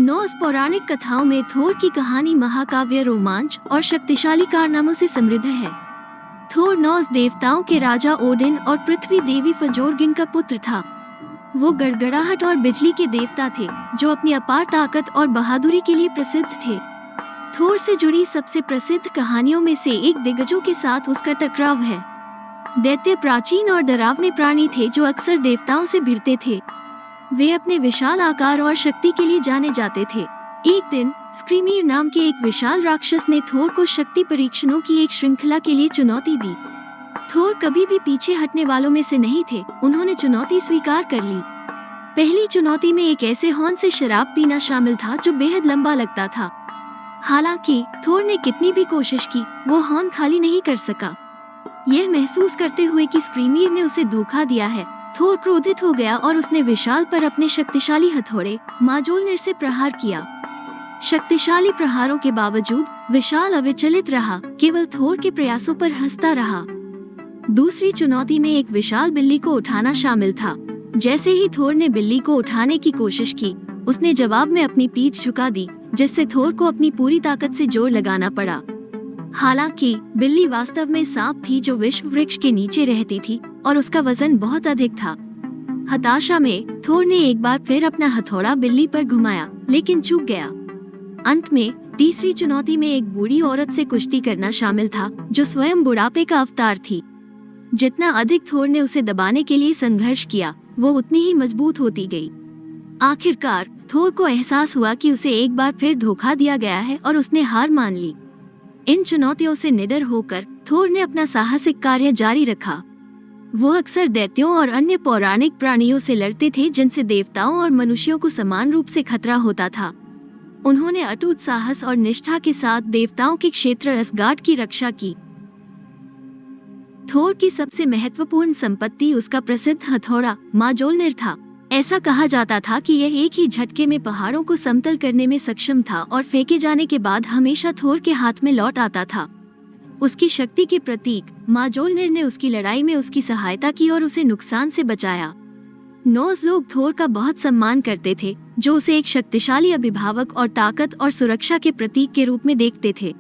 Norse पौराणिक कथाओं में थोर की कहानी महाकाव्य, रोमांच और शक्तिशाली कारनामों से समृद्ध है। थोर नॉर्स देवताओं के राजा ओडिन और पृथ्वी देवी फजोरगिन का पुत्र था। वो गड़गड़ाहट और बिजली के देवता थे, जो अपनी अपार ताकत और बहादुरी के लिए प्रसिद्ध थे। थोर से जुड़ी सबसे प्रसिद्ध कहानियों में से एक दिग्गजों के साथ उसका टकराव है। दैत्य प्राचीन और डरावने प्राणी थे जो अक्सर देवताओं से भिड़ते थे। वे अपने विशाल आकार और शक्ति के लिए जाने जाते थे। एक दिन स्क्रीमीर नाम के एक विशाल राक्षस ने थोर को शक्ति परीक्षणों की एक श्रृंखला के लिए चुनौती दी। थोर कभी भी पीछे हटने वालों में से नहीं थे। उन्होंने चुनौती स्वीकार कर ली। पहली चुनौती में एक ऐसे हॉर्न से शराब पीना शामिल था जो बेहद लंबा लगता था। हालांकि थोर ने कितनी भी कोशिश की, वो हॉर्न खाली नहीं कर सका। यह महसूस करते हुए कि स्क्रीमीर ने उसे धोखा दिया है, थोर क्रोधित हो गया और उसने विशाल पर अपने शक्तिशाली हथौड़े माजोलनिर से प्रहार किया। शक्तिशाली प्रहारों के बावजूद विशाल अविचलित रहा, केवल थोर के प्रयासों पर हंसता रहा। दूसरी चुनौती में एक विशाल बिल्ली को उठाना शामिल था। जैसे ही थोर ने बिल्ली को उठाने की कोशिश की, उसने जवाब में अपनी पीठ झुका दी, जिससे थोर को अपनी पूरी ताकत से जोर लगाना पड़ा। हालांकि बिल्ली वास्तव में सांप थी जो विश्व वृक्ष के नीचे रहती थी और उसका वजन बहुत अधिक था। हताशा में थोर ने एक बार फिर अपना हथौड़ा बिल्ली पर घुमाया, लेकिन चूक गया। अंत में तीसरी चुनौती में एक बूढ़ी औरत से कुश्ती करना शामिल था, जो स्वयं बुढ़ापे का अवतार थी। जितना अधिक थोर ने उसे दबाने के लिए संघर्ष किया, वो उतनी ही मजबूत होती गई। आखिरकार थोर को एहसास हुआ कि उसे एक बार फिर धोखा दिया गया है और उसने हार मान ली। इन चुनौतियों से निडर होकर थोर ने अपना साहसिक कार्य जारी रखा। वो अक्सर दैत्यों और अन्य पौराणिक प्राणियों से लड़ते थे, जिनसे देवताओं और मनुष्यों को समान रूप से खतरा होता था। उन्होंने अटूट साहस और निष्ठा के साथ देवताओं के क्षेत्र असगार्ड की रक्षा की। थोर की सबसे महत्वपूर्ण संपत्ति उसका प्रसिद्ध हथौड़ा माजोलनिर था। ऐसा कहा जाता था कि यह एक ही झटके में पहाड़ों को समतल करने में सक्षम था और फेंके जाने के बाद हमेशा थोर के हाथ में लौट आता था। उसकी शक्ति के प्रतीक माजोलनिर ने उसकी लड़ाई में उसकी सहायता की और उसे नुकसान से बचाया। नॉर्स लोग थोर का बहुत सम्मान करते थे, जो उसे एक शक्तिशाली अभिभावक और ताकत और सुरक्षा के प्रतीक के रूप में देखते थे।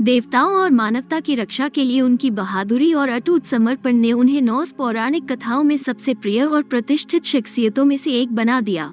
देवताओं और मानवता की रक्षा के लिए उनकी बहादुरी और अटूट समर्पण ने उन्हें नॉर्स पौराणिक कथाओं में सबसे प्रिय और प्रतिष्ठित शख्सियतों में से एक बना दिया।